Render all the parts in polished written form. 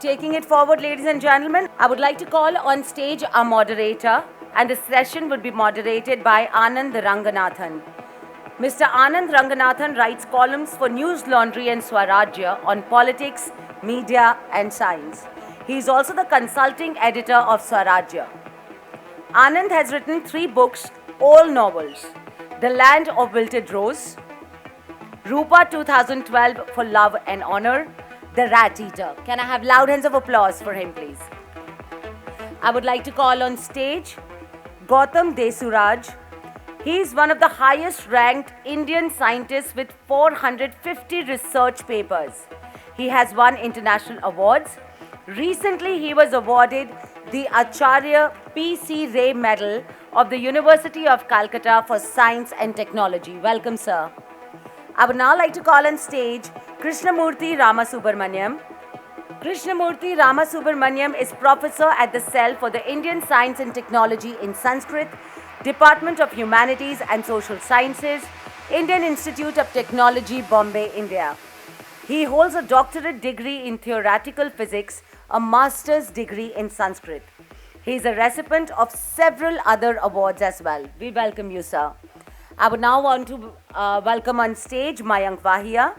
Taking it forward, ladies and gentlemen, I would like to call on stage our moderator, and the session will be moderated by Anand Ranganathan. Mr. Anand Ranganathan writes columns for News Laundry and Swarajya on politics, media, and science. He is also the consulting editor of Swarajya. Anand has written 3 books, all novels: The Land of Wilted Rose, Rupa 2012 for Love and Honor, The Rat Eater. Can I have loud hands of applause for him, please? I would like to call on stage Gautam Desiraju. He is one of the highest ranked Indian scientists with 450 research papers. He has won international awards. Recently, he was awarded the Acharya P.C. Ray Medal of the University of Calcutta for Science and Technology. Welcome, sir. I would now like to call on stage Krishnamurthy Ramasubramaniam. Krishnamurthy Ramasubramaniam is professor at the Cell for the Indian Science and Technology in Sanskrit, Department of Humanities and Social Sciences, Indian Institute of Technology, Bombay, India. He holds a doctorate degree in theoretical physics, a master's degree in Sanskrit. He is a recipient of several other awards as well. We welcome you, sir. I would now want to welcome on stage Mayank Vahia.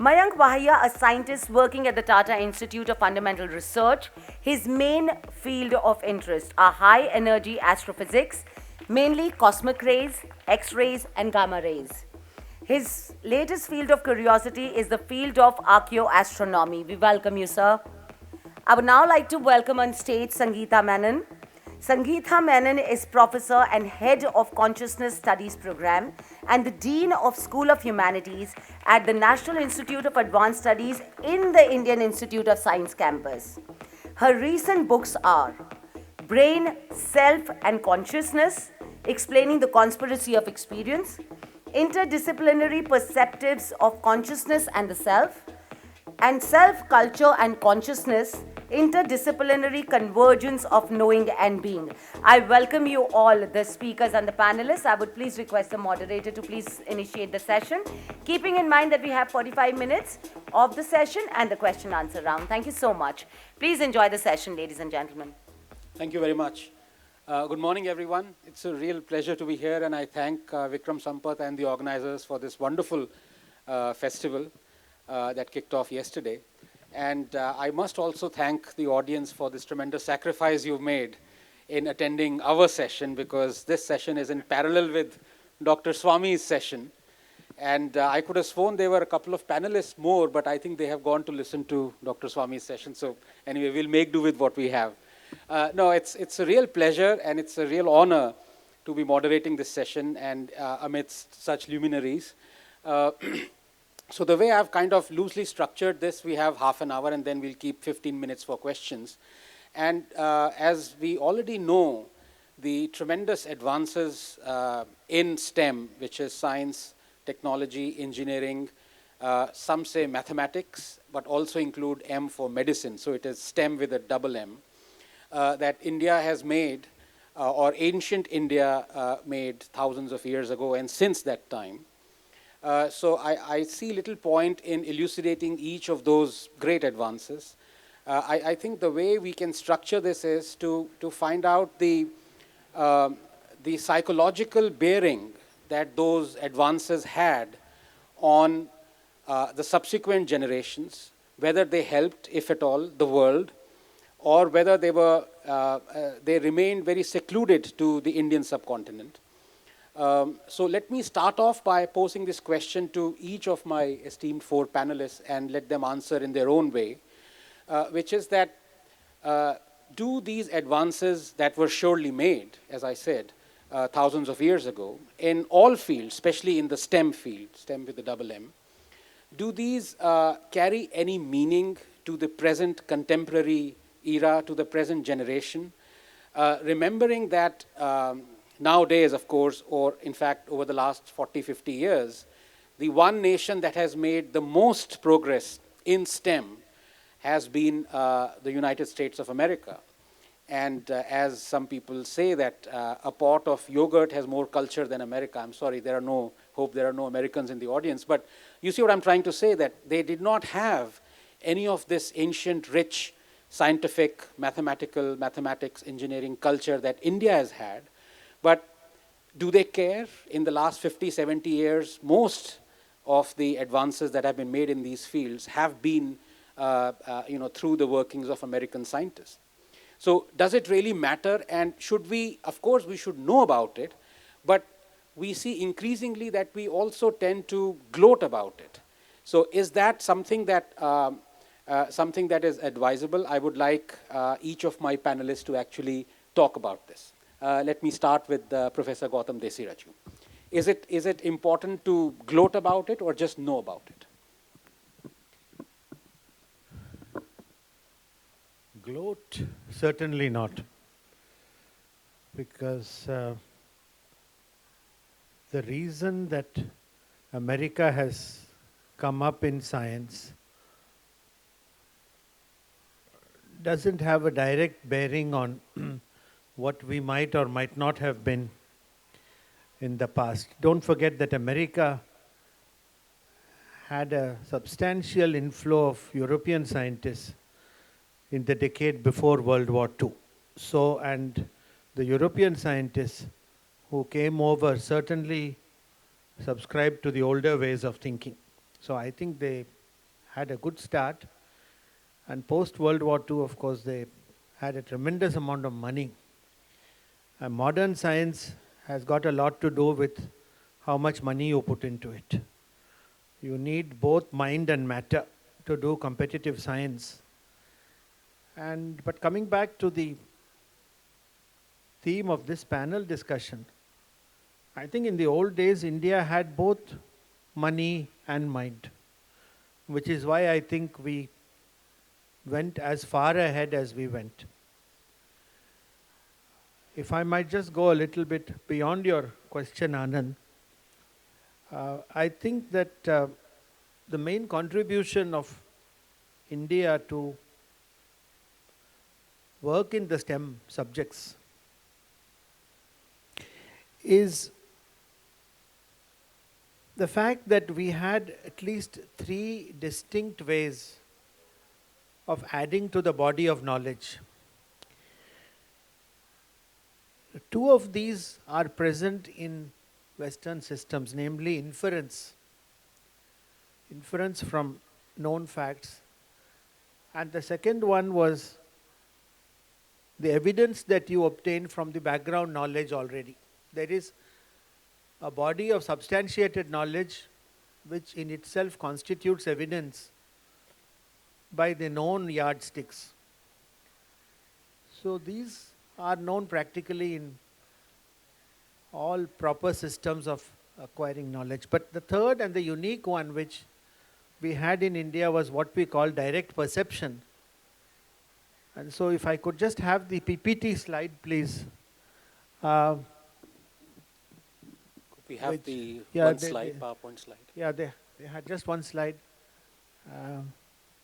Mayank Vahia, a scientist working at the Tata Institute of Fundamental Research. His main field of interest are high energy astrophysics, mainly cosmic rays, X-rays, and gamma rays. His latest field of curiosity is the field of archaeoastronomy. We welcome you, sir. I would now like to welcome on stage Sangeeta Menon. Sangeeta Menon is professor and head of Consciousness Studies program and the dean of School of Humanities at the National Institute of Advanced Studies in the Indian Institute of Science campus. Her recent books are Brain, Self and Consciousness, Explaining the Conspiracy of Experience, Interdisciplinary Perceptives of Consciousness and the Self, and Self, Culture and Consciousness, Interdisciplinary Convergence of Knowing and Being. I welcome you all, the speakers and the panelists. I would please request the moderator to please initiate the session, keeping in mind that we have 45 minutes of the session and the question answer round. Thank you so much. Please enjoy the session, ladies and gentlemen. Thank you very much. Good morning, everyone. It's a real pleasure to be here, and I thank Vikram Sampath and the organizers for this wonderful festival that kicked off yesterday. And I must also thank the audience for this tremendous sacrifice you've made in attending our session, because this session is in parallel with Dr. Swami's session. And I could have sworn there were a couple of panelists more, but I think they have gone to listen to Dr. Swami's session. So anyway, we'll make do with what we have. No, it's a real pleasure and it's a real honor to be moderating this session and amidst such luminaries. So the way I've kind of loosely structured this, we have half an hour and then we'll keep 15 minutes for questions. And as we already know, the tremendous advances in STEM, which is science, technology, engineering, some say mathematics, but also include M for medicine. So it is STEM with a double M, that India has made, or ancient India made thousands of years ago and since that time. So I see little point in elucidating each of those great advances. I think the way we can structure this is to find out the psychological bearing that those advances had on the subsequent generations, whether they helped, if at all, the world, or whether they remained very secluded to the Indian subcontinent. So let me start off by posing this question to each of my esteemed 4 panelists and let them answer in their own way, which is that do these advances that were surely made, as I said, thousands of years ago, in all fields, especially in the STEM field, STEM with the double M, do these carry any meaning to the present contemporary era, to the present generation? Remembering that nowadays, of course, or in fact over the last 40, 50 years, the one nation that has made the most progress in STEM has been the United States of America. And as some people say that a pot of yogurt has more culture than America. I'm sorry, hope there are no Americans in the audience. But you see what I'm trying to say, that they did not have any of this ancient, rich scientific, mathematics, engineering culture that India has had. But do they care? In the last 50, 70 years, most of the advances that have been made in these fields have been through the workings of American scientists. So does it really matter? And should we, of course, we should know about it, but we see increasingly that we also tend to gloat about it. So is that something that is advisable? I would like each of my panelists to actually talk about this. Let me start with Professor Gautam Desiraju. Is it important to gloat about it or just know about it? Gloat, certainly not, because the reason that America has come up in science doesn't have a direct bearing on what we might or might not have been in the past. Don't forget that America had a substantial inflow of European scientists in the decade before World War II. So, and the European scientists who came over certainly subscribed to the older ways of thinking. So I think they had a good start. And post World War II, of course, they had a tremendous amount of money. And modern science has got a lot to do with how much money you put into it. You need both mind and matter to do competitive science. But coming back to the theme of this panel discussion, I think in the old days, India had both money and mind, which is why I think we went as far ahead as we went. If I might just go a little bit beyond your question, Anand, I think that the main contribution of India to work in the STEM subjects is the fact that we had at least 3 distinct ways of adding to the body of knowledge. 2 of these are present in Western systems, namely inference from known facts, and the second one was the evidence that you obtain from the background knowledge already. There is a body of substantiated knowledge which in itself constitutes evidence by the known yardsticks. So these are known practically in all proper systems of acquiring knowledge. But the third and the unique one which we had in India was what we call direct perception. And so if I could just have the PPT slide, please. We have PowerPoint slide. Yeah, they had just one slide.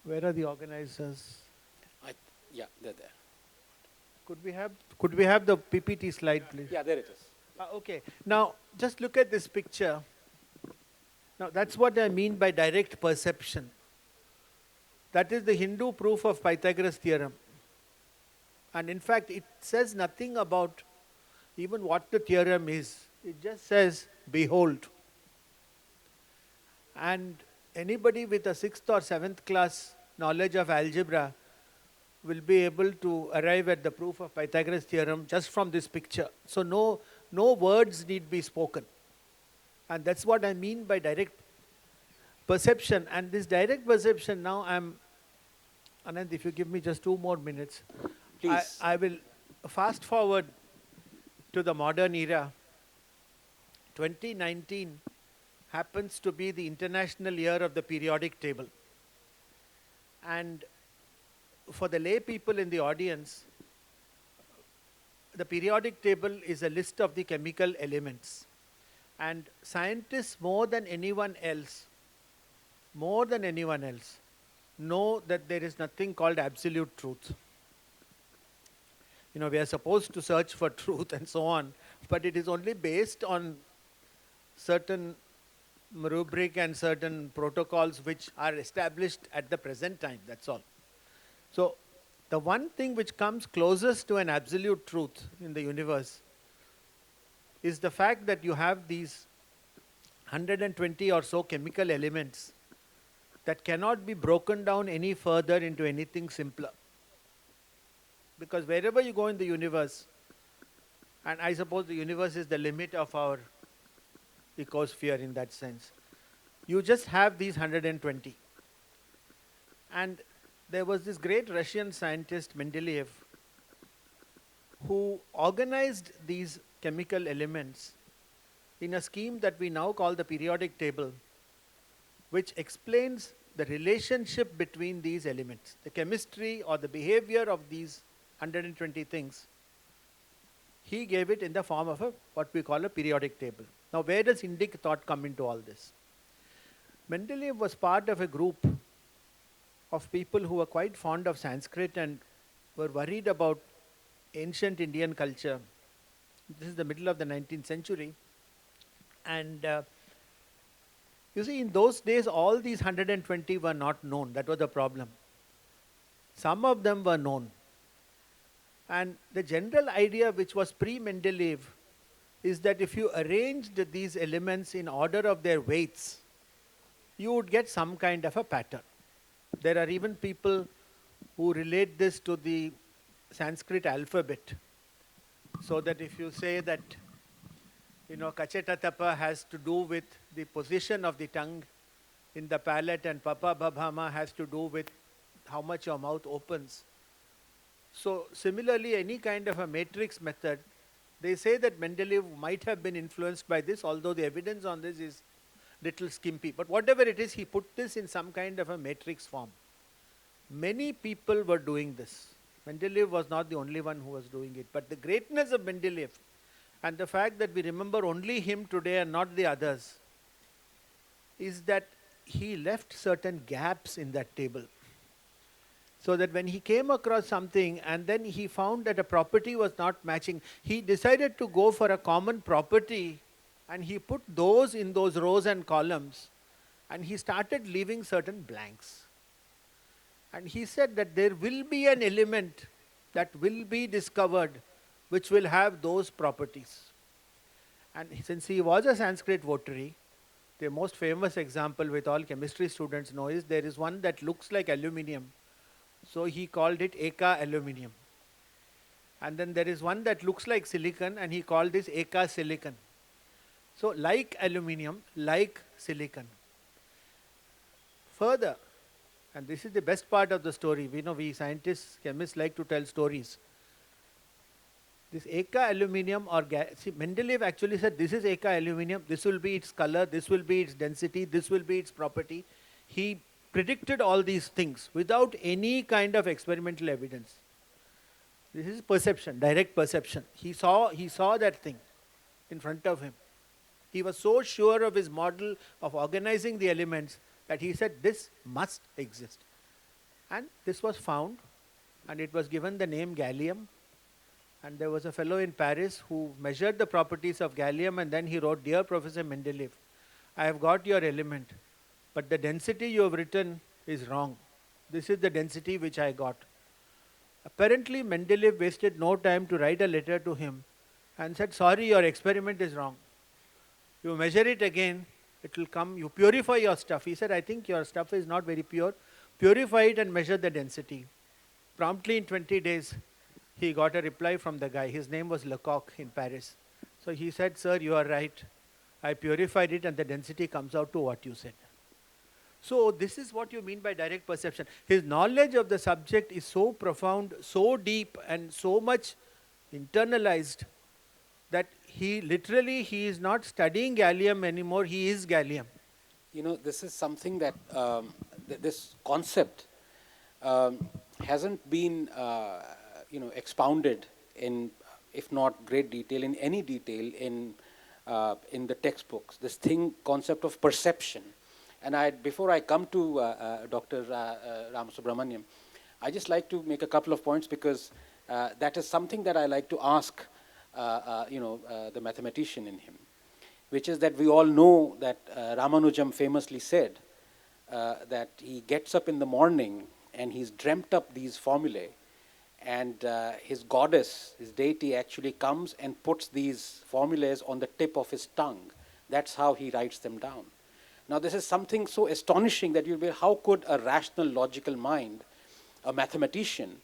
Where are the organizers? Yeah, they're there. Could we have the PPT slide, please? Yeah, there it is. Okay. Now, just look at this picture. Now, that's what I mean by direct perception. That is the Hindu proof of Pythagoras' theorem. And in fact, it says nothing about even what the theorem is. It just says, behold. And anybody with a 6th or 7th class knowledge of algebra will be able to arrive at the proof of Pythagoras' theorem just from this picture. So no words need be spoken. And that's what I mean by direct perception. And this direct perception, now Anand, if you give me just 2 more minutes, please. I will fast forward to the modern era. 2019 happens to be the International Year of the Periodic Table. And for the lay people in the audience, the periodic table is a list of the chemical elements. And scientists more than anyone else, know that there is nothing called absolute truth. You know, we are supposed to search for truth and so on, but it is only based on certain rubric and certain protocols which are established at the present time, that's all. So, the one thing which comes closest to an absolute truth in the universe is the fact that you have these 120 or so chemical elements that cannot be broken down any further into anything simpler. Because wherever you go in the universe, and I suppose the universe is the limit of our ecosphere in that sense, you just have these 120. And there was this great Russian scientist, Mendeleev, who organized these chemical elements in a scheme that we now call the periodic table, which explains the relationship between these elements, the chemistry or the behavior of these 120 things. He gave it in the form of what we call a periodic table. Now, where does Indic thought come into all this? Mendeleev was part of a group of people who were quite fond of Sanskrit and were worried about ancient Indian culture. This is the middle of the 19th century. And you see, in those days, all these 120 were not known. That was the problem. Some of them were known. And the general idea, which was pre-Mendeleev, is that if you arranged these elements in order of their weights, you would get some kind of a pattern. There are even people who relate this to the Sanskrit alphabet. So that if you say that, Kachetatapa has to do with the position of the tongue in the palate, and Papa Bhabhama has to do with how much your mouth opens. So similarly, any kind of a matrix method, they say that Mendeleev might have been influenced by this, although the evidence on this is little skimpy. But whatever it is, he put this in some kind of a matrix form. Many people were doing this. Mendeleev was not the only one who was doing it. But the greatness of Mendeleev and the fact that we remember only him today and not the others is that he left certain gaps in that table. So that when he came across something and then he found that a property was not matching, he decided to go for a common property and he put those in those rows and columns and he started leaving certain blanks. And he said that there will be an element that will be discovered which will have those properties. And since he was a Sanskrit votary, the most famous example with all chemistry students know is there is one that looks like aluminium. So he called it Eka aluminium. And then there is one that looks like silicon and he called this Eka silicon. So like aluminium, like silicon. Further, and this is the best part of the story, we scientists, chemists like to tell stories. This Eka aluminium Mendeleev actually said this is Eka aluminium, this will be its color, this will be its density, this will be its property. He predicted all these things without any kind of experimental evidence. This is perception, direct perception. He saw that thing in front of him. He was so sure of his model of organizing the elements that he said this must exist. And this was found and it was given the name gallium. And there was a fellow in Paris who measured the properties of gallium and then he wrote, "Dear Professor Mendeleev, I have got your element, but the density you have written is wrong. This is the density which I got." Apparently Mendeleev wasted no time to write a letter to him and said, "Sorry, your experiment is wrong. You measure it again, it will come, you purify your stuff." He said, "I think your stuff is not very pure. Purify it and measure the density." Promptly in 20 days, he got a reply from the guy. His name was Lecoq in Paris. So he said, "Sir, you are right. I purified it and the density comes out to what you said." So this is what you mean by direct perception. His knowledge of the subject is so profound, so deep and so much internalized that he is not studying gallium anymore, he is gallium. This is something that, this concept hasn't been, expounded in, if not great detail, in any detail in the textbooks. This concept of perception. And before I come to Dr. Ramasubramaniam, I just like to make a couple of points because that is something that I like to ask, the mathematician in him, which is that we all know that Ramanujam famously said that he gets up in the morning and he's dreamt up these formulae And his goddess, his deity, actually comes and puts these formulas on the tip of his tongue. That's how he writes them down. Now, this is something so astonishing that you'll be, how could a rational, logical mind, a mathematician,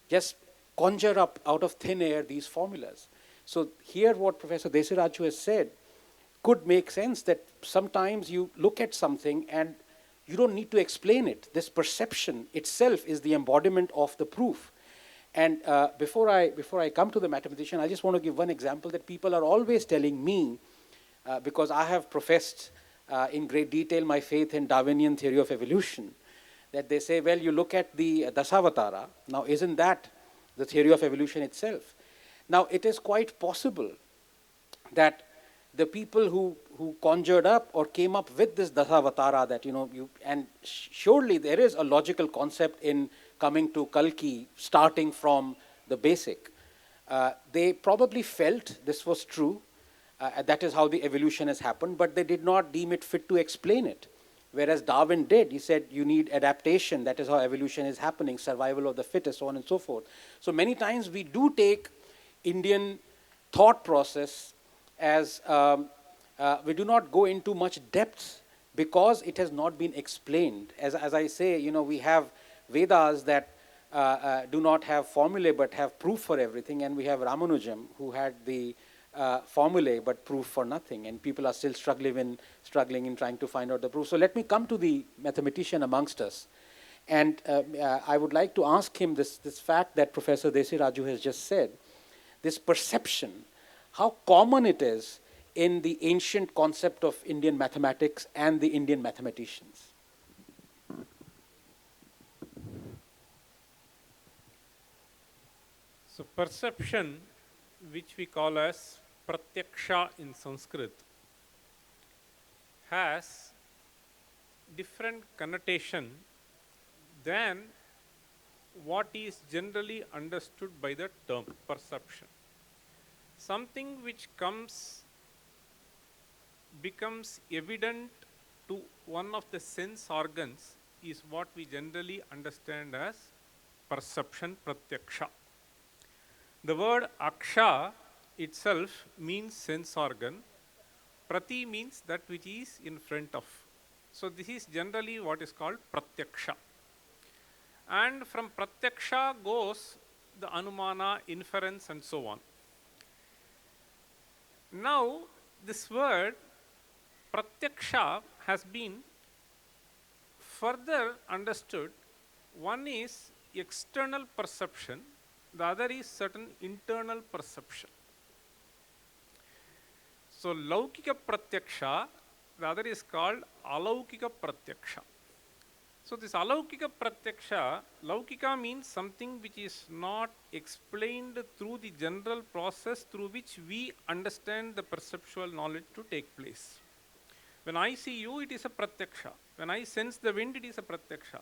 just conjure up out of thin air these formulas? So here what Professor Desiraju has said could make sense, that sometimes you look at something and you don't need to explain it. This perception itself is the embodiment of the proof. And before I come to the mathematician, I just want to give one example that people are always telling me, because I have professed in great detail my faith in Darwinian theory of evolution, that they say, well, you look at the Dasavatara, now isn't that the theory of evolution itself? Now, it is quite possible that the people who conjured up or came up with this Dasavatara, that, and surely there is a logical concept in coming to Kalki, starting from the basic. They probably felt this was true, that is how the evolution has happened, but they did not deem it fit to explain it. Whereas Darwin did. He said you need adaptation, that is how evolution is happening, survival of the fittest, so on and so forth. So many times we do take Indian thought process as, we do not go into much depth because it has not been explained. As I say, we have Vedas that do not have formulae but have proof for everything, and we have Ramanujam who had the formulae but proof for nothing, and people are still struggling in trying to find out the proof. So let me come to the mathematician amongst us, and I would like to ask him this fact that Professor Desiraju has just said, this perception, how common it is in the ancient concept of Indian mathematics and the Indian mathematicians. So perception, which we call as pratyaksha in Sanskrit, has different connotation than what is generally understood by the term perception. Something which becomes evident to one of the sense organs is what we generally understand as perception, pratyaksha. The word aksha itself means sense organ. Prati means that which is in front of. So this is generally what is called pratyaksha. And from pratyaksha goes the anumana, inference, and so on. Now, this word pratyaksha has been further understood. One is external perception, the other is certain internal perception. So, laukika pratyaksha, the other is called alaukika pratyaksha. So, this alaukika pratyaksha, laukika means something which is not explained through the general process through which we understand the perceptual knowledge to take place. When I see you, it is a pratyaksha. When I sense the wind, it is a pratyaksha.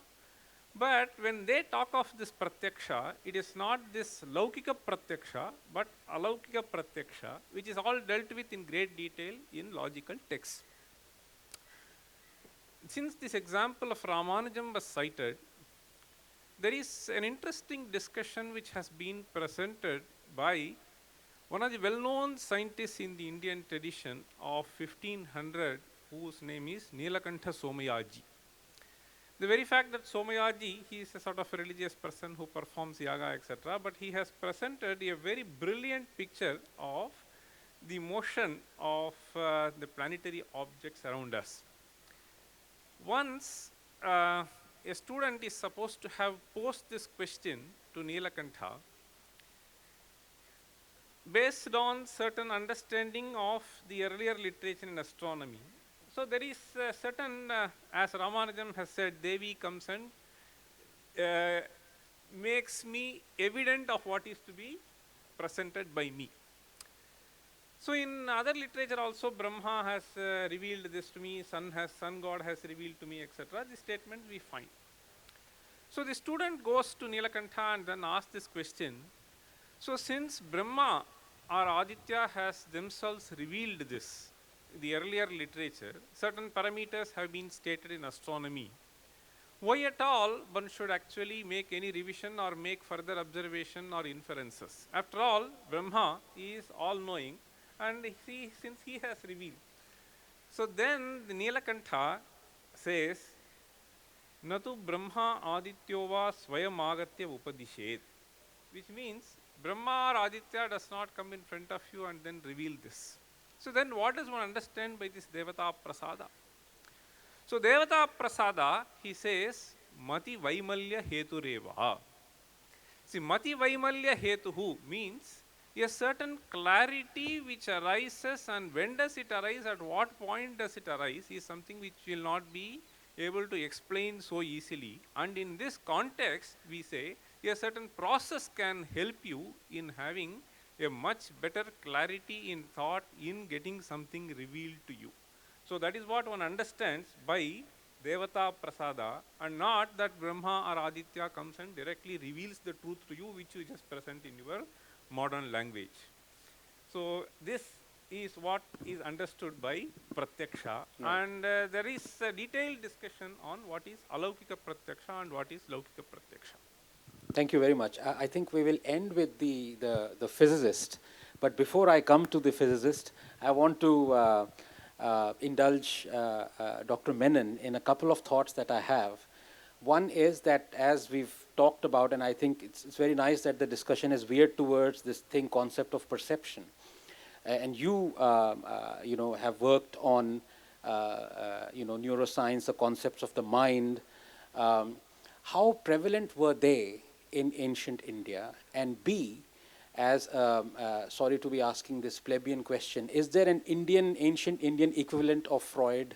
But when they talk of this pratyaksha, it is not this laukika pratyaksha, but alaukika pratyaksha, which is all dealt with in great detail in logical texts. Since this example of Ramanujam was cited, there is an interesting discussion which has been presented by one of the well-known scientists in the Indian tradition of 1500, whose name is Nilakantha Somayaji. The very fact that Somayaji, he is a sort of religious person who performs yaga, etc., but he has presented a very brilliant picture of the motion of the planetary objects around us. Once a student is supposed to have posed this question to Nilakantha based on certain understanding of the earlier literature in astronomy. So there is a certain, as Ramanujam has said, Devi comes and makes me evident of what is to be presented by me. So in other literature also, Brahma has revealed this to me, sun God has revealed to me, etc. This statement we find. So the student goes to Nilakantha and then asks this question. So since Brahma or Aditya has themselves revealed this, the earlier literature, certain parameters have been stated in astronomy. why at all one should actually make any revision or make further observation or inferences? After all, Brahma is all-knowing, and since he has revealed. So then the Nilakantha says, Natu Brahma Adityo va Swayam Agatya Upadishet, which means Brahma or Aditya does not come in front of you and then reveal this. So then what does one understand by this Devata Prasada? So Devata Prasada, he says, Mati Vaimalya Hetureva. See, Mati Vaimalya Hetuhu means a certain clarity which arises, and when does it arise, at what point does it arise, is something which will not be able to explain so easily. And in this context, we say a certain process can help you in having a much better clarity in thought, in getting something revealed to you. So that is what one understands by Devata Prasada, and not that Brahma or Aditya comes and directly reveals the truth to you, which you just present in your modern language. So this is what is understood by Pratyaksha, and there is a detailed discussion on what is Alaukika Pratyaksha and what is Laukika Pratyaksha. Thank you very much. I think we will end with the physicist, but before I come to the physicist, I want to indulge Dr. Menon in a couple of thoughts that I have. One is that, as we've talked about, and I think it's very nice that the discussion is veered towards this concept of perception. And you, have worked on, neuroscience, the concepts of the mind. How prevalent were they in ancient India? And B, as, sorry to be asking this plebeian question, is there an ancient Indian equivalent of Freud?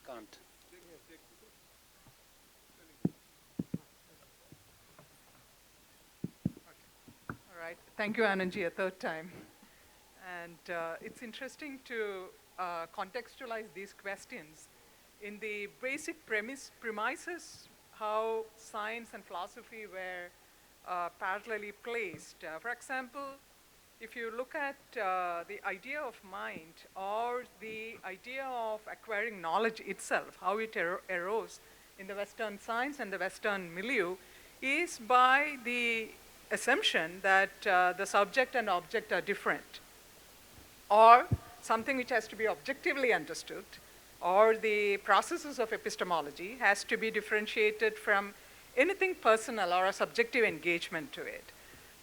Can't. All right. Thank you, Anandji, a third time. And it's interesting to contextualize these questions in the basic premises how science and philosophy were parallelly placed. For example, if you look at the idea of mind or the idea of acquiring knowledge itself, how it arose in the Western science and the Western milieu, is by the assumption that the subject and object are different, or something which has to be objectively understood, or the processes of epistemology has to be differentiated from anything personal or a subjective engagement to it.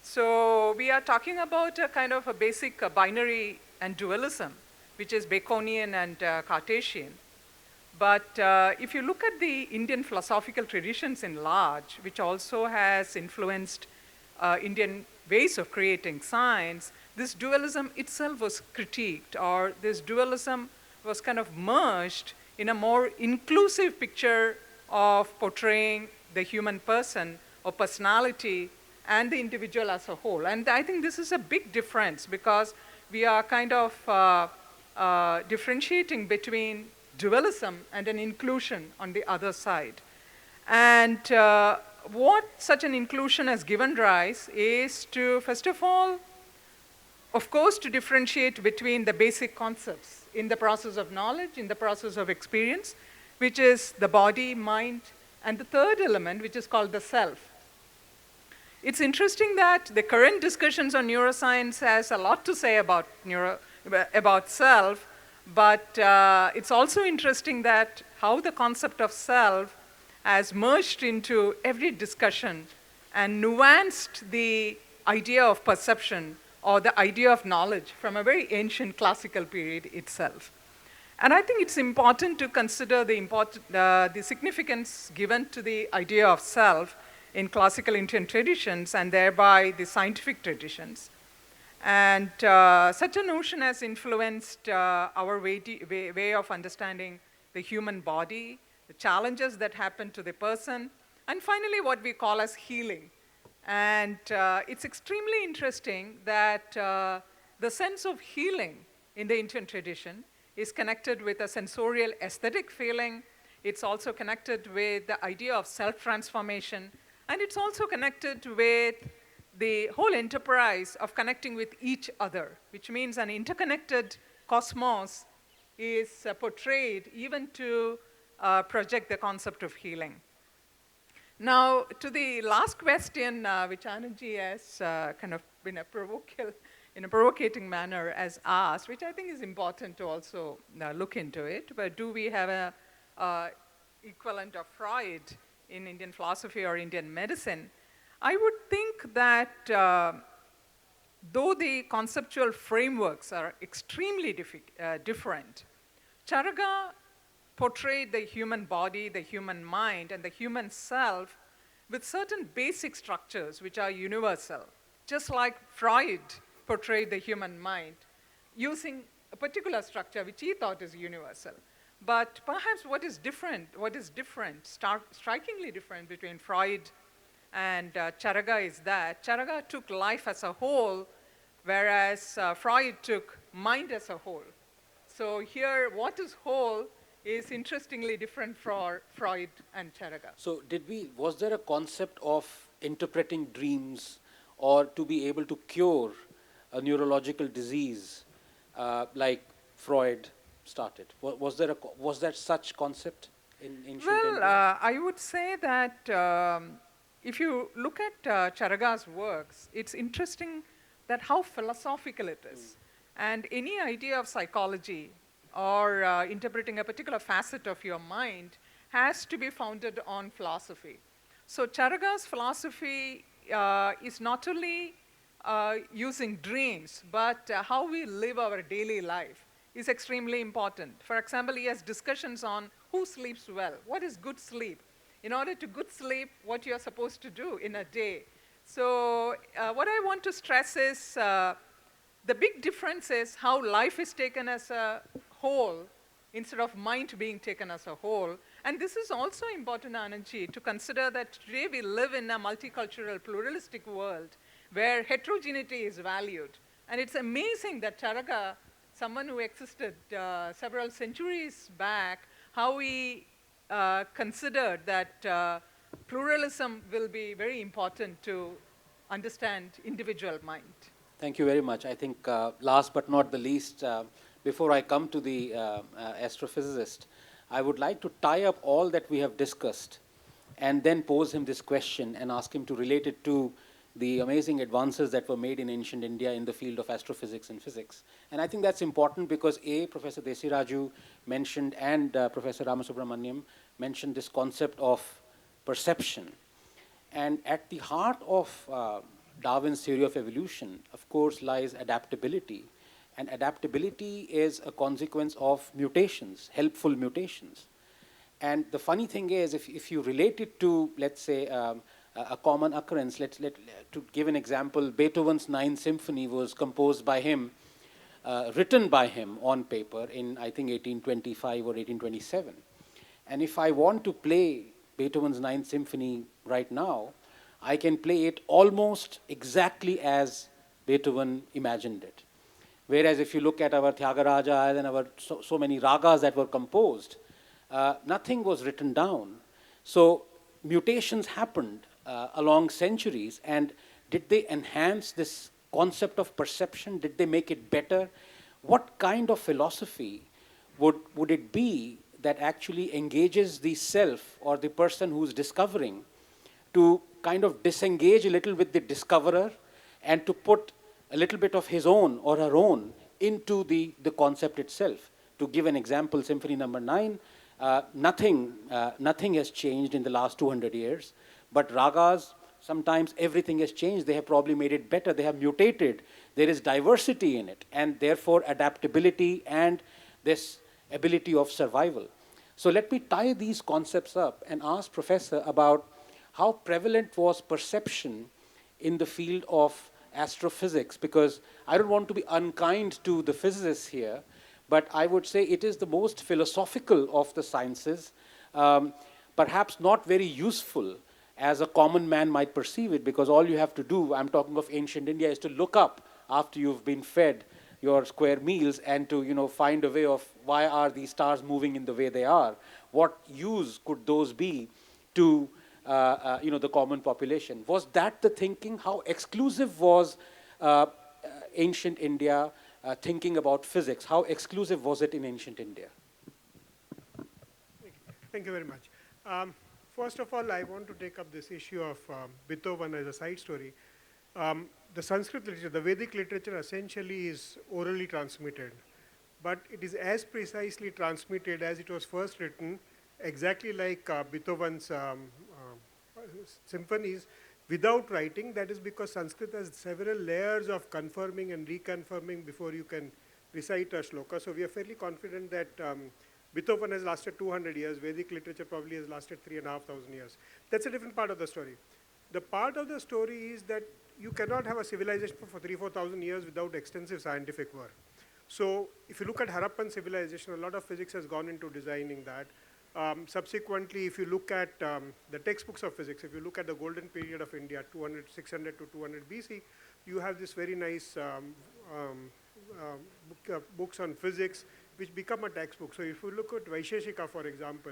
So we are talking about a kind of a basic binary and dualism, which is Baconian and Cartesian. But if you look at the Indian philosophical traditions in large, which also has influenced Indian ways of creating science, this dualism itself was critiqued, or this dualism was kind of merged in a more inclusive picture of portraying the human person or personality and the individual as a whole. And I think this is a big difference, because we are kind of differentiating between dualism and an inclusion on the other side. And what such an inclusion has given rise is to, first of all, of course, to differentiate between the basic concepts in the process of knowledge, in the process of experience, which is the body, mind, and the third element, which is called the self. It's interesting that the current discussions on neuroscience has a lot to say about self, but it's also interesting that how the concept of self has merged into every discussion and nuanced the idea of perception or the idea of knowledge from a very ancient classical period itself. And I think it's important to consider the significance given to the idea of self in classical Indian traditions, and thereby the scientific traditions. And such a notion has influenced our way of understanding the human body, the challenges that happen to the person, and finally what we call as healing. And it's extremely interesting that the sense of healing in the Indian tradition is connected with a sensorial aesthetic feeling. It's also connected with the idea of self-transformation. And it's also connected with the whole enterprise of connecting with each other, which means an interconnected cosmos is portrayed even to project the concept of healing. Now, to the last question, which Anandji has kind of been in a provocating manner as asked, which I think is important to also look into it, but do we have a equivalent of Freud in Indian philosophy or Indian medicine? I would think that though the conceptual frameworks are extremely different, Charaka portrayed the human body, the human mind, and the human self with certain basic structures which are universal, just like Freud portrayed the human mind using a particular structure which he thought is universal. But perhaps what is different, strikingly different between Freud and Charaka is that Charaka took life as a whole, whereas Freud took mind as a whole. So here, what is whole is interestingly different for Freud and Charaka. So was there a concept of interpreting dreams or to be able to cure a neurological disease like Freud started? Was there such concept in ancient India? I would say that if you look at Charaga's works, it's interesting that how philosophical it is. And any idea of psychology or interpreting a particular facet of your mind has to be founded on philosophy. So Charaga's philosophy is not only using dreams, but how we live our daily life is extremely important. For example, he has discussions on who sleeps well, what is good sleep. In order to good sleep, what you're supposed to do in a day. So what I want to stress is the big difference is how life is taken as a whole instead of mind being taken as a whole. And this is also important, Anandji, to consider that today we live in a multicultural, pluralistic world where heterogeneity is valued. And it's amazing that Charaka, someone who existed several centuries back, how he considered that pluralism will be very important to understand individual mind. Thank you very much. I think last but not the least, before I come to the astrophysicist, I would like to tie up all that we have discussed and then pose him this question and ask him to relate it to the amazing advances that were made in ancient India in the field of astrophysics and physics. And I think that's important because Professor Desiraju mentioned and Professor Ramasubramaniam mentioned this concept of perception. And at the heart of Darwin's theory of evolution, of course, lies adaptability. And adaptability is a consequence of mutations, helpful mutations. And the funny thing is, if you relate it to, let's say, a common occurrence, to give an example, Beethoven's Ninth Symphony was composed by him, written by him on paper in, I think, 1825 or 1827. And if I want to play Beethoven's Ninth Symphony right now, I can play it almost exactly as Beethoven imagined it. Whereas if you look at our Tyagaraja and our so many ragas that were composed, nothing was written down. So mutations happened along centuries, and did they enhance this concept of perception? Did they make it better? What kind of philosophy would it be that actually engages the self or the person who's discovering to kind of disengage a little with the discoverer and to put a little bit of his own or her own into the concept itself? To give an example, Symphony Number 9, nothing has changed in the last 200 years, but ragas, sometimes everything has changed. They have probably made it better. They have mutated. There is diversity in it, and therefore adaptability and this ability of survival. So let me tie these concepts up and ask Professor about how prevalent was perception in the field of astrophysics, because I don't want to be unkind to the physicists here, but I would say it is the most philosophical of the sciences, perhaps not very useful as a common man might perceive it, because all you have to do, I'm talking of ancient India, is to look up after you've been fed your square meals and to, find a way of why are these stars moving in the way they are? What use could those be to, the common population? Was that the thinking? How exclusive was ancient India thinking about physics? How exclusive was it in ancient India? Thank you very much. First of all, I want to take up this issue of Beethoven as a side story. The Sanskrit literature, the Vedic literature essentially is orally transmitted, but it is as precisely transmitted as it was first written, exactly like Beethoven's symphonies without writing. That is because Sanskrit has several layers of confirming and reconfirming before you can recite a shloka. So we are fairly confident that Beethoven has lasted 200 years, Vedic literature probably has lasted 3,500 years. That's a different part of the story. The part of the story is that you cannot have a civilization for 3,000-4,000 years without extensive scientific work. So if you look at Harappan civilization, a lot of physics has gone into designing that. Subsequently, if you look at the textbooks of physics, if you look at the golden period of India, 600 to 200 BC, you have this very nice books on physics which become a textbook. So if you look at Vaisheshika, for example,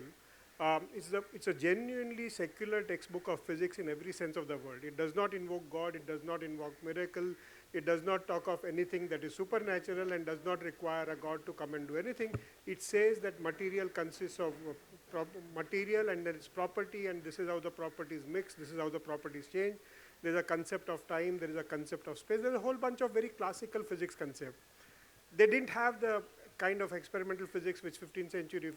it's a genuinely secular textbook of physics in every sense of the word. It does not invoke God, it does not invoke miracle, it does not talk of anything that is supernatural and does not require a God to come and do anything. It says that material consists of material and there is property, and this is how the properties mix, this is how the properties change. There's a concept of time, there is a concept of space, there's a whole bunch of very classical physics concepts. They didn't have the kind of experimental physics which 15th century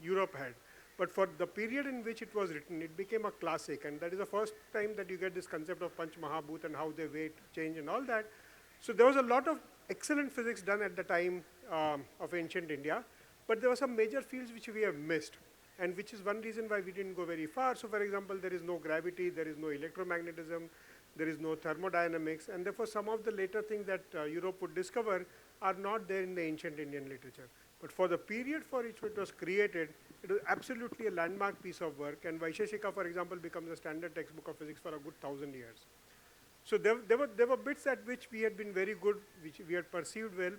Europe had. But for the period in which it was written, it became a classic, and that is the first time that you get this concept of Panch Mahabhut and how they weight, change and all that. So there was a lot of excellent physics done at the time of ancient India, but there were some major fields which we have missed, and which is one reason why we didn't go very far. So for example, there is no gravity, there is no electromagnetism, there is no thermodynamics, and therefore some of the later things that Europe would discover are not there in the ancient Indian literature. But for the period for which it was created, it was absolutely a landmark piece of work, and Vaisheshika, for example, becomes a standard textbook of physics for a good 1,000 years. So there were bits at which we had been very good, which we had perceived well,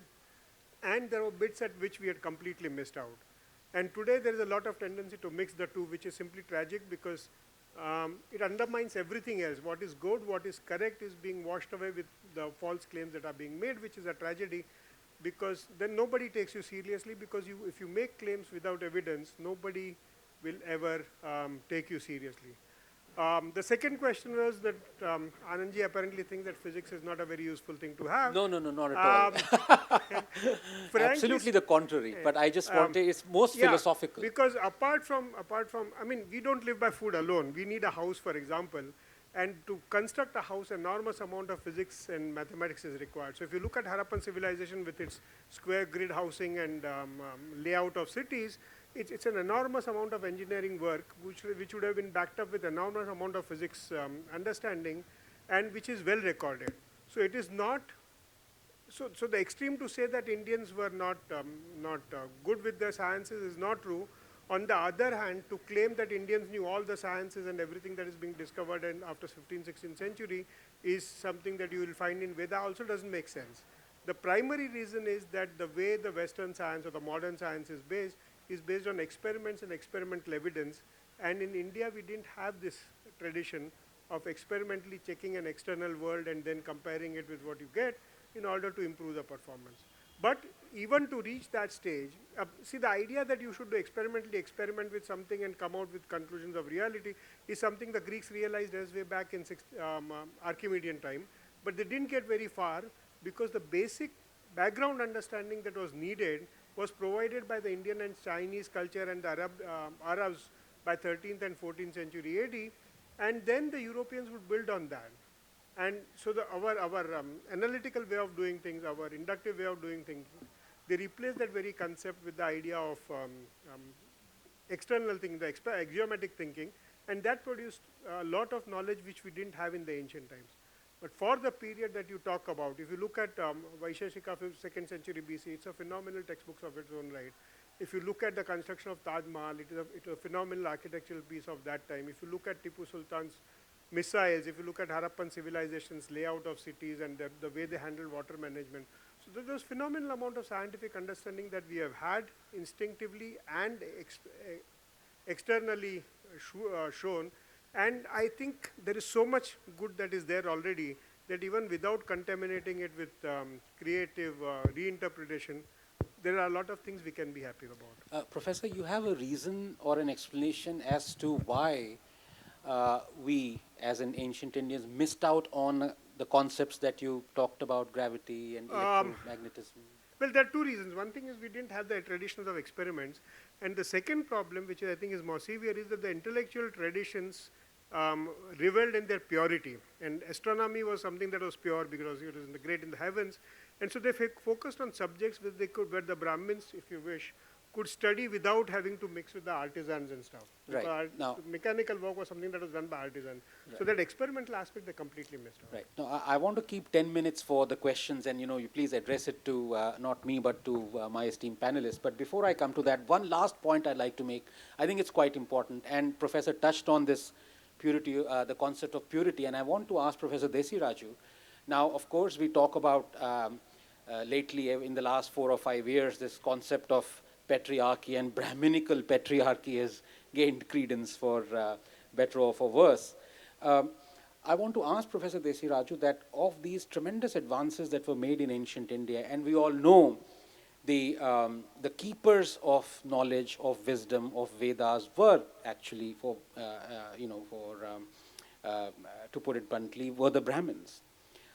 and there were bits at which we had completely missed out. And today there is a lot of tendency to mix the two, which is simply tragic because it undermines everything else. What is good, what is correct is being washed away with the false claims that are being made, which is a tragedy, because then nobody takes you seriously, because if you make claims without evidence, nobody will ever take you seriously. The second question was that Anandji apparently thinks that physics is not a very useful thing to have. No, not at all. Absolutely the contrary. But I just want to, it's most philosophical. Because apart from, I mean, we don't live by food alone. We need a house, for example. And to construct a house, enormous amount of physics and mathematics is required. So if you look at Harappan civilization with its square grid housing and layout of cities, it's an enormous amount of engineering work which would have been backed up with enormous amount of physics understanding, and which is well recorded. So it is not, so the extreme to say that Indians were not good with their sciences is not true. On the other hand, to claim that Indians knew all the sciences and everything that is being discovered in after 15th, 16th century is something that you will find in Veda also doesn't make sense. The primary reason is that the way the Western science or the modern science is based on experiments and experimental evidence. And in India, we didn't have this tradition of experimentally checking an external world and then comparing it with what you get in order to improve the performance. But even to reach that stage, see, the idea that you should experimentally experiment with something and come out with conclusions of reality is something the Greeks realized as way back in Archimedean time, but they didn't get very far because the basic background understanding that was needed was provided by the Indian and Chinese culture and the Arabs by 13th and 14th century AD, and then the Europeans would build on that. And so our analytical way of doing things, our inductive way of doing things, they replaced that very concept with the idea of external thinking, the axiomatic thinking, and that produced a lot of knowledge which we didn't have in the ancient times. But for the period that you talk about, if you look at Vaisheshika, 2nd century BC, it's a phenomenal textbook of its own right. If you look at the construction of Taj Mahal, it is a phenomenal architectural piece of that time. If you look at Tipu Sultan's missiles, if you look at Harappan civilization's layout of cities and the way they handle water management. So there's phenomenal amount of scientific understanding that we have had instinctively and externally shown, and I think there is so much good that is there already that even without contaminating it with creative reinterpretation, there are a lot of things we can be happy about. Professor, you have a reason or an explanation as to why we, as in ancient Indians, missed out on the concepts that you talked about, gravity and electromagnetism? Well, there are two reasons. One thing is we didn't have the traditions of experiments. And the second problem, which I think is more severe, is that the intellectual traditions reveled in their purity. And astronomy was something that was pure because it was great in the heavens. And so they focused on subjects where the Brahmins, if you wish, could study without having to mix with the artisans and stuff. Right. Now, mechanical work was something that was done by artisans. Right. So that experimental aspect they completely missed out. Right. Now, I want to keep 10 minutes for the questions, and you please address it to not me but to my esteemed panelists. But before I come to that, one last point I'd like to make. I think it's quite important, and Professor touched on this purity, the concept of purity, and I want to ask Professor Desiraju. Now, of course, we talk about lately in the last 4 or 5 years this concept of patriarchy, and Brahminical patriarchy has gained credence, for better or for worse. I want to ask Professor Desiraju that of these tremendous advances that were made in ancient India, and we all know the keepers of knowledge, of wisdom, of Vedas were actually, to put it bluntly, were the Brahmins.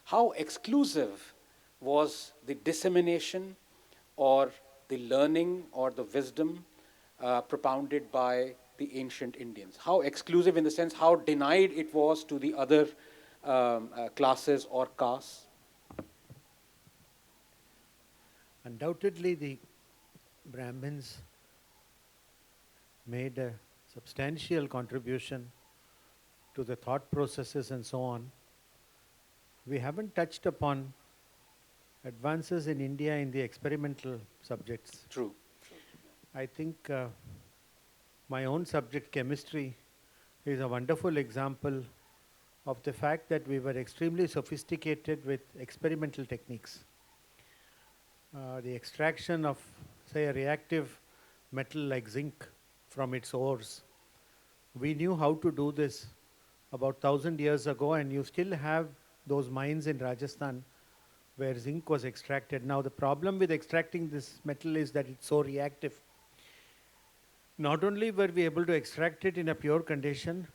How exclusive was the dissemination or the learning or the wisdom propounded by the ancient Indians? How exclusive in the sense how denied it was to the other classes or castes? Undoubtedly, the Brahmins made a substantial contribution to the thought processes and so on. We haven't touched upon advances in India in the experimental subjects. True. I think my own subject, chemistry, is a wonderful example of the fact that we were extremely sophisticated with experimental techniques. The extraction of, say, a reactive metal like zinc from its ores. We knew how to do this about 1,000 years ago, and you still have those mines in Rajasthan where zinc was extracted. Now the problem with extracting this metal is that it's so reactive. Not only were we able to extract it in a pure condition,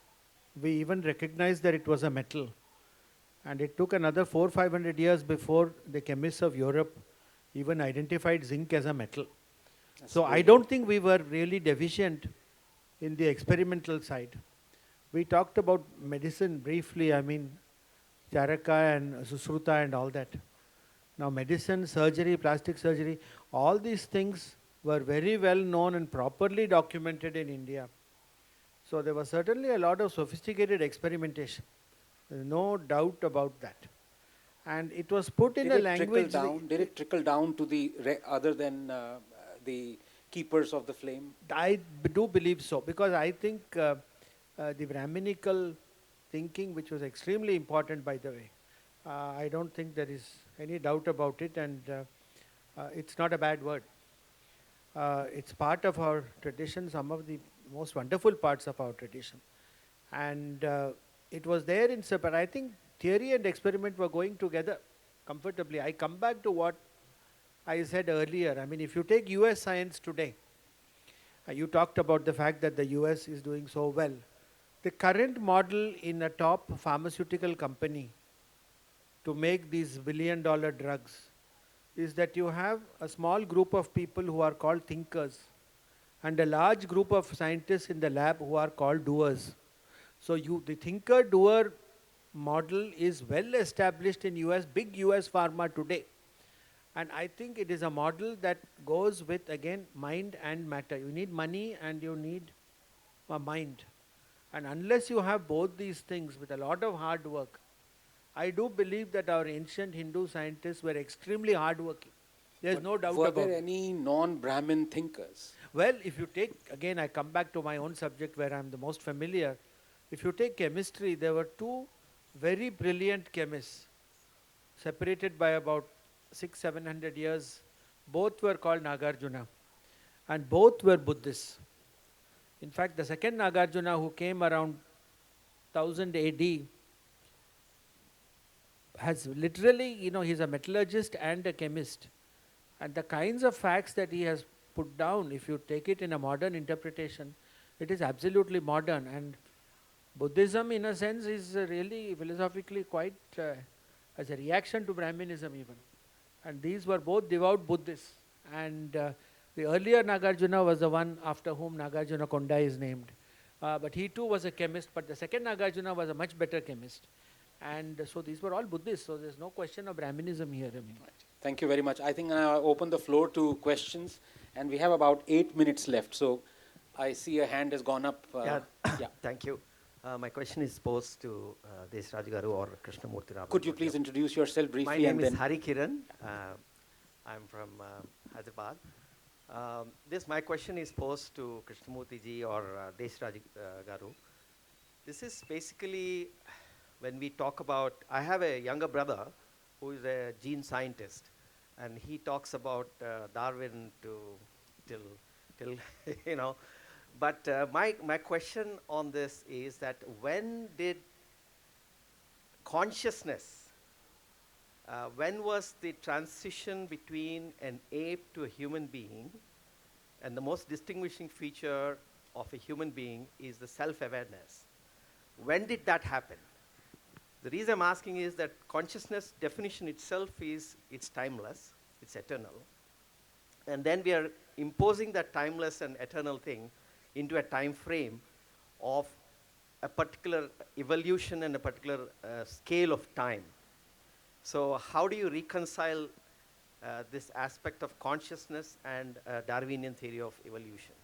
we even recognized that it was a metal. And it took another 400-500 years before the chemists of Europe even identified zinc as a metal. So I don't think we were really deficient in the experimental side. We talked about medicine briefly, Charaka and Susruta and all that. Now medicine, surgery, plastic surgery, all these things were very well known and properly documented in India. So there was certainly a lot of sophisticated experimentation. There's no doubt about that. And it was put in a language. Did it trickle down to the other than the keepers of the flame? I do believe so, because I think the Brahminical thinking, which was extremely important, by the way, I don't think there is any doubt about it, and it's not a bad word. It's part of our tradition, some of the most wonderful parts of our tradition. And it was there in separate. I think theory and experiment were going together comfortably. I come back to what I said earlier. If you take US science today, you talked about the fact that the US is doing so well. The current model in a top pharmaceutical company to make these billion-dollar drugs is that you have a small group of people who are called thinkers and a large group of scientists in the lab who are called doers. So the thinker-doer model is well established in US, big US pharma today. And I think it is a model that goes with, again, mind and matter. You need money and you need a mind. And unless you have both these things with a lot of hard work, I do believe that our ancient Hindu scientists were extremely hardworking. There's no doubt about it. Were there any non-Brahmin thinkers? Well, if you take, again, I come back to my own subject where I'm the most familiar. If you take chemistry, there were two very brilliant chemists, separated by about 700 years, both were called Nagarjuna, and both were Buddhists. In fact, the second Nagarjuna, who came around 1000 AD, has literally, he's a metallurgist and a chemist. And the kinds of facts that he has put down, if you take it in a modern interpretation, it is absolutely modern. And Buddhism, in a sense, is really philosophically quite as a reaction to Brahminism even. And these were both devout Buddhists. And the earlier Nagarjuna was the one after whom Nagarjuna Konda is named. But he too was a chemist, but the second Nagarjuna was a much better chemist. And so these were all Buddhists, so there's no question of Brahminism here. Right. Thank you very much. I think I'll open the floor to questions, and we have about 8 minutes left. So I see a hand has gone up. Yeah. Yeah. Thank you. My question is posed to Desiraju Garu or Krishnamurthy. Could you please introduce yourself briefly? My name and is then Hari Kiran. I'm from Hyderabad. My question is posed to Krishnamurthy ji or Desiraju Garu. This is basically when we talk about, I have a younger brother who is a gene scientist, and he talks about Darwin till But my question on this is that when did consciousness, when was the transition between an ape to a human being? And the most distinguishing feature of a human being is the self-awareness. When did that happen? The reason I'm asking is that consciousness definition itself it's timeless, it's eternal. And then we are imposing that timeless and eternal thing into a time frame of a particular evolution and a particular scale of time. So how do you reconcile this aspect of consciousness and Darwinian theory of evolution?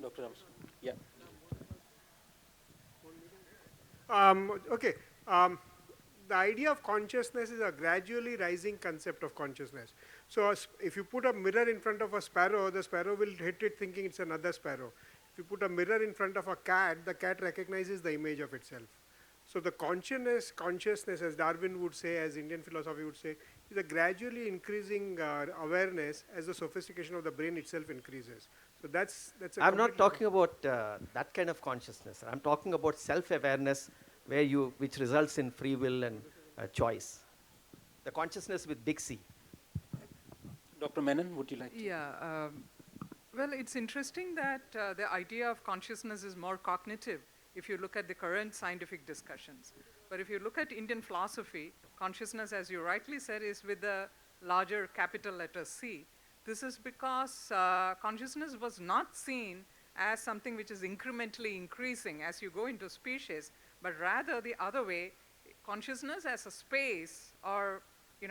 Dr. Ramasubramaniam. Yeah. Okay. The idea of consciousness is a gradually rising concept of consciousness. So if you put a mirror in front of a sparrow, the sparrow will hit it thinking it's another sparrow. If you put a mirror in front of a cat, the cat recognizes the image of itself. So the consciousness, as Darwin would say, as Indian philosophy would say, is a gradually increasing awareness as the sophistication of the brain itself increases. So that's. I'm not talking about that kind of consciousness. I'm talking about self-awareness, which results in free will and choice. The consciousness with big C. Dr. Menon, would you like to? Yeah. Well, it's interesting that the idea of consciousness is more cognitive if you look at the current scientific discussions. But if you look at Indian philosophy, consciousness, as you rightly said, is with the larger capital letter C. This is because consciousness was not seen as something which is incrementally increasing as you go into species, but rather the other way, consciousness as a space, or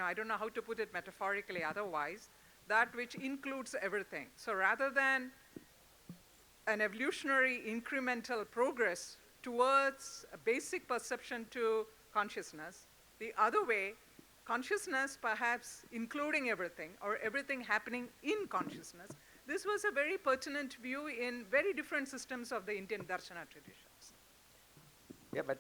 I don't know how to put it metaphorically otherwise, that which includes everything. So rather than an evolutionary incremental progress towards a basic perception to consciousness, the other way, consciousness perhaps including everything or everything happening in consciousness. This was a very pertinent view in very different systems of the Indian Darshana traditions. Yeah, but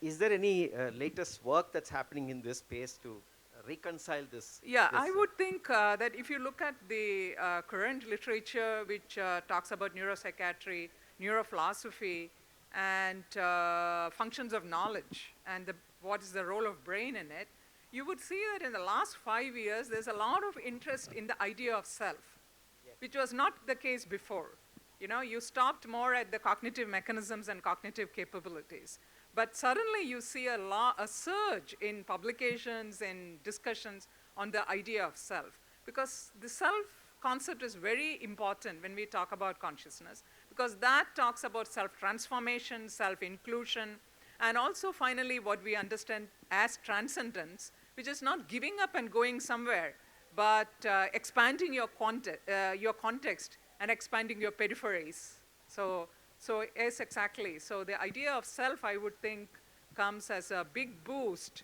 is there any latest work that's happening in this space to reconcile this? Yeah, I would think that if you look at the current literature which talks about neuropsychiatry, neurophilosophy, and functions of knowledge, and what is the role of brain in it, you would see that in the last 5 years, there's a lot of interest in the idea of self, which was not the case before. You stopped more at the cognitive mechanisms and cognitive capabilities. But suddenly you see a surge in publications and discussions on the idea of self. Because the self concept is very important when we talk about consciousness, because that talks about self-transformation, self-inclusion, and also finally what we understand as transcendence, which is not giving up and going somewhere, but expanding your context and expanding your peripheries. So yes, exactly. So the idea of self, I would think, comes as a big boost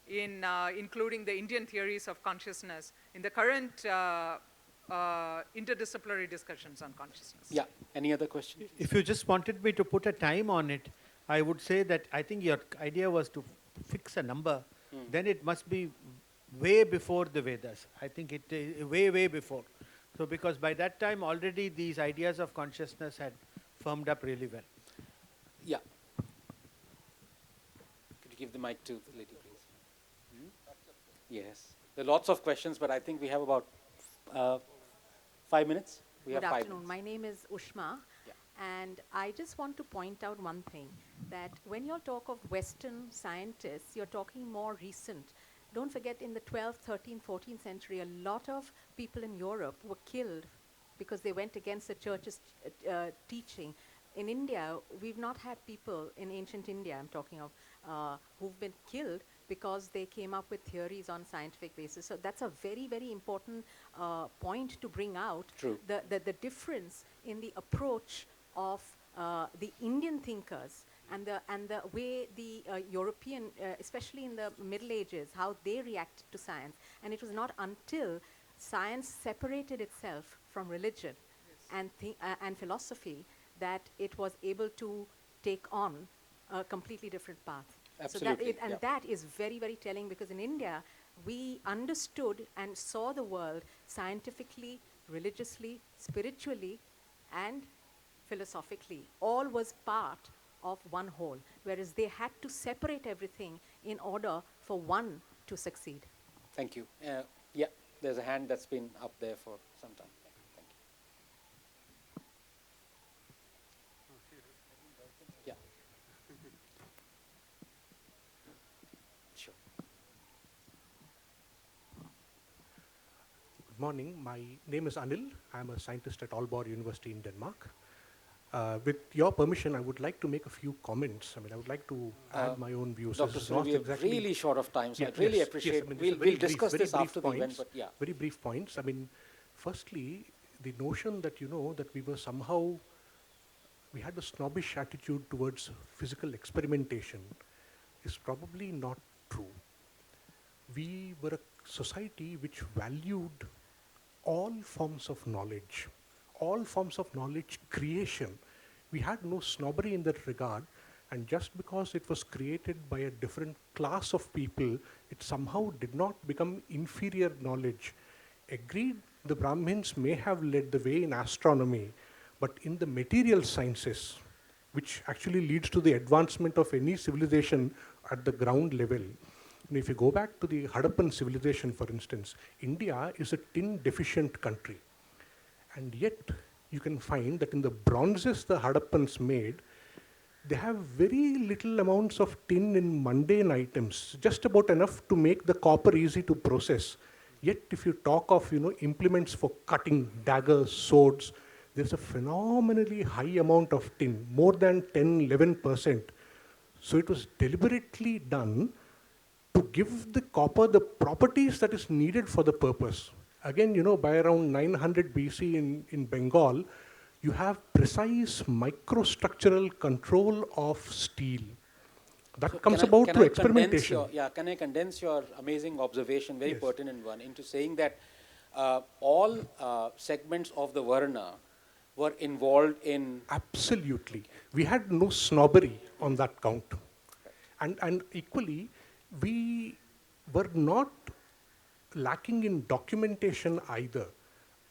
in including the Indian theories of consciousness in the current interdisciplinary discussions on consciousness. Yeah. Any other questions? If you just wanted me to put a time on it, I would say that I think your idea was to fix a number. Then it must be way before the Vedas. I think way before. So because by that time already these ideas of consciousness had firmed up really well. Yeah. Could you give the mic to the lady, please? Yes. There are lots of questions, but I think we have about 5 minutes. We Good have 5 afternoon. minutes. My name is Ushma, Yeah. and I just want to point out one thing, that when you talk of Western scientists, you're talking more recent. Don't forget, in the 12th, 13th, 14th century, a lot of people in Europe were killed because they went against the church's teaching. In India, we've not had people, in ancient India I'm talking of, who've been killed because they came up with theories on scientific basis. So that's a very, very important point to bring out. True. The difference in the approach of the Indian thinkers and the way the European, especially in the Middle Ages, how they reacted to science. And it was not until science separated itself from religion and philosophy that it was able to take on a completely different path. Absolutely, So that is very, very telling, because in India, we understood and saw the world scientifically, religiously, spiritually, and philosophically. All was part of one whole, whereas they had to separate everything in order for one to succeed. Thank you. Yeah, there's a hand that's been up there for some time. Thank you. Yeah. Sure. Good morning. My name is Anil. I'm a scientist at Aalborg University in Denmark. With your permission, I would like to make a few comments. I mean, I would like to add my own views. Dr. This is Sunu, not we are exactly really short of time, so Yeah, I'd really yes, appreciate yes, I mean, we'll very discuss brief, this very after brief the event, points, but yeah. Very brief points. I mean, firstly, the notion that, that we were somehow, we had a snobbish attitude towards physical experimentation is probably not true. We were a society which valued all forms of knowledge creation. We had no snobbery in that regard, and just because it was created by a different class of people, it somehow did not become inferior knowledge. Agreed, the Brahmins may have led the way in astronomy, but in the material sciences, which actually leads to the advancement of any civilization at the ground level. And if you go back to the Harappan civilization, for instance, India is a tin deficient country. And yet, you can find that in the bronzes the Hadappans made, they have very little amounts of tin in mundane items, just about enough to make the copper easy to process. Yet, if you talk of implements for cutting, daggers, swords, there's a phenomenally high amount of tin, more than 10, 11%. So it was deliberately done to give the copper the properties that is needed for the purpose. Again, by around 900 BC in Bengal, you have precise microstructural control of steel. That So comes can about can through I condense experimentation. can I condense your amazing observation, very Yes. pertinent one, into saying that all segments of the Varna were involved in Absolutely. We had no snobbery on that count. And equally, we were not lacking in documentation either.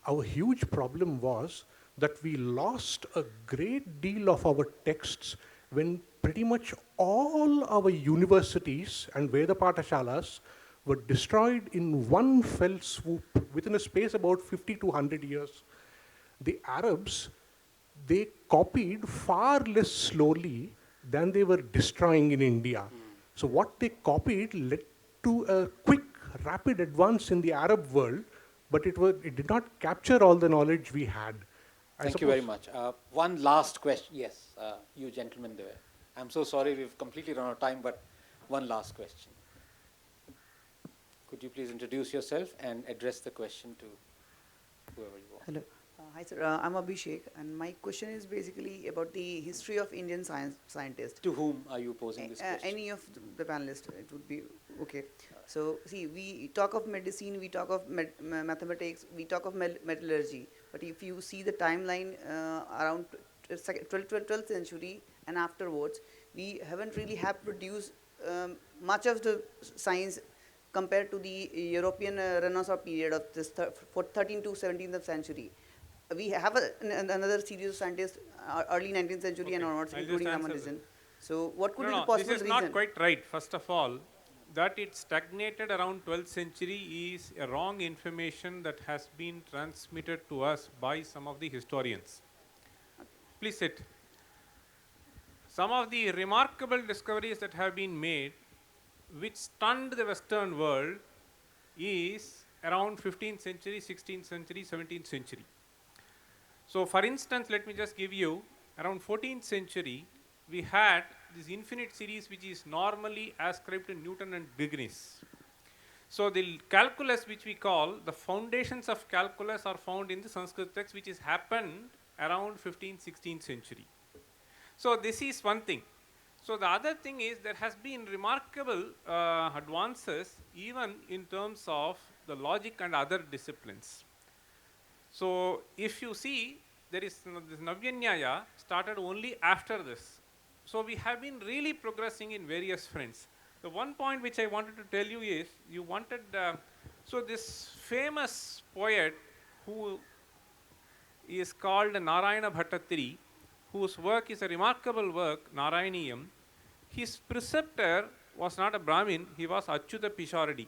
Our huge problem was that we lost a great deal of our texts when pretty much all our universities and Veda Pathashalas were destroyed in one fell swoop within a space about 50 to 100 years. The Arabs, they copied far less slowly than they were destroying in India. So what they copied led to a quick, rapid advance in the Arab world, but it did not capture all the knowledge we had. Thank you very much. One last question. Yes, you gentlemen there. I'm so sorry, we've completely run out of time, but one last question. Could you please introduce yourself and address the question to whoever you want? Hello. Hi, sir. I'm Abhishek, and my question is basically about the history of Indian scientists. To whom are you posing this question? Any of the panelists, it would be okay. So, see, we talk of medicine, we talk of mathematics, we talk of metallurgy. But if you see the timeline around 12th century and afterwards, we haven't really have produced much of the science compared to the European Renaissance period of this 13th to 17th century. We have another series of scientists, early 19th century and onwards, I'll including just answer Ramanujan. So what could be the This possible is reason? not quite right. First of all, that it stagnated around 12th century is a wrong information that has been transmitted to us by some of the historians. Please sit. Some of the remarkable discoveries that have been made, which stunned the Western world, is around 15th century, 16th century, 17th century. So for instance, let me just give you, around 14th century, we had this infinite series which is normally ascribed to Newton and Diogenes. So the calculus which we call, the foundations of calculus are found in the Sanskrit text, which has happened around 15th, 16th century. So this is one thing. So the other thing is there has been remarkable advances even in terms of the logic and other disciplines. So if you see, there is this Navyanyaya started only after this. So we have been really progressing in various fronts. The one point which I wanted to tell you is, you wanted, so this famous poet who is called Narayana Bhattatiri, whose work is a remarkable work, Narayaniyam, his preceptor was not a Brahmin, he was Achyuta Pisharadi.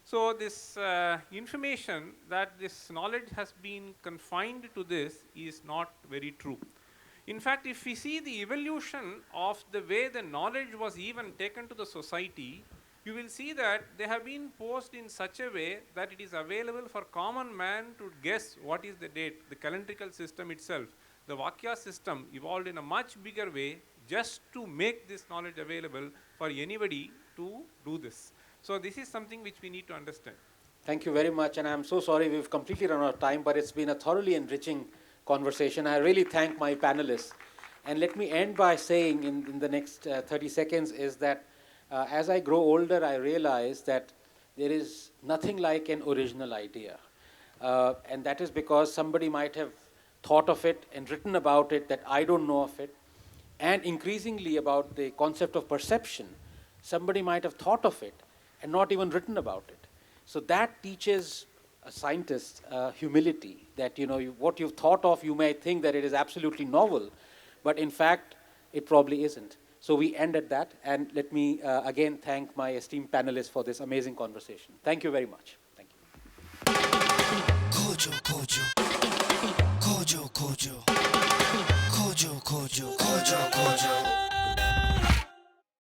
So this information that this knowledge has been confined to this is not very true. In fact, if we see the evolution of the way the knowledge was even taken to the society, you will see that they have been posed in such a way that it is available for common man to guess what is the date. The calendrical system itself, the Vahia system evolved in a much bigger way just to make this knowledge available for anybody to do this. So this is something which we need to understand. Thank you very much, and I'm so sorry we've completely run out of time, but it's been a thoroughly enriching conversation. I really thank my panelists. And let me end by saying in the next 30 seconds is that as I grow older, I realize that there is nothing like an original idea. And that is because somebody might have thought of it and written about it that I don't know of it. And increasingly about the concept of perception, somebody might have thought of it and not even written about it. So that teaches a scientist humility, that what you've thought of, you may think that it is absolutely novel, but in fact, it probably isn't. So we end at that, and let me again thank my esteemed panelists for this amazing conversation. Thank you very much. Thank you. Kojo, Kojo. Kojo, Kojo. Kojo, Kojo. Kojo, Kojo.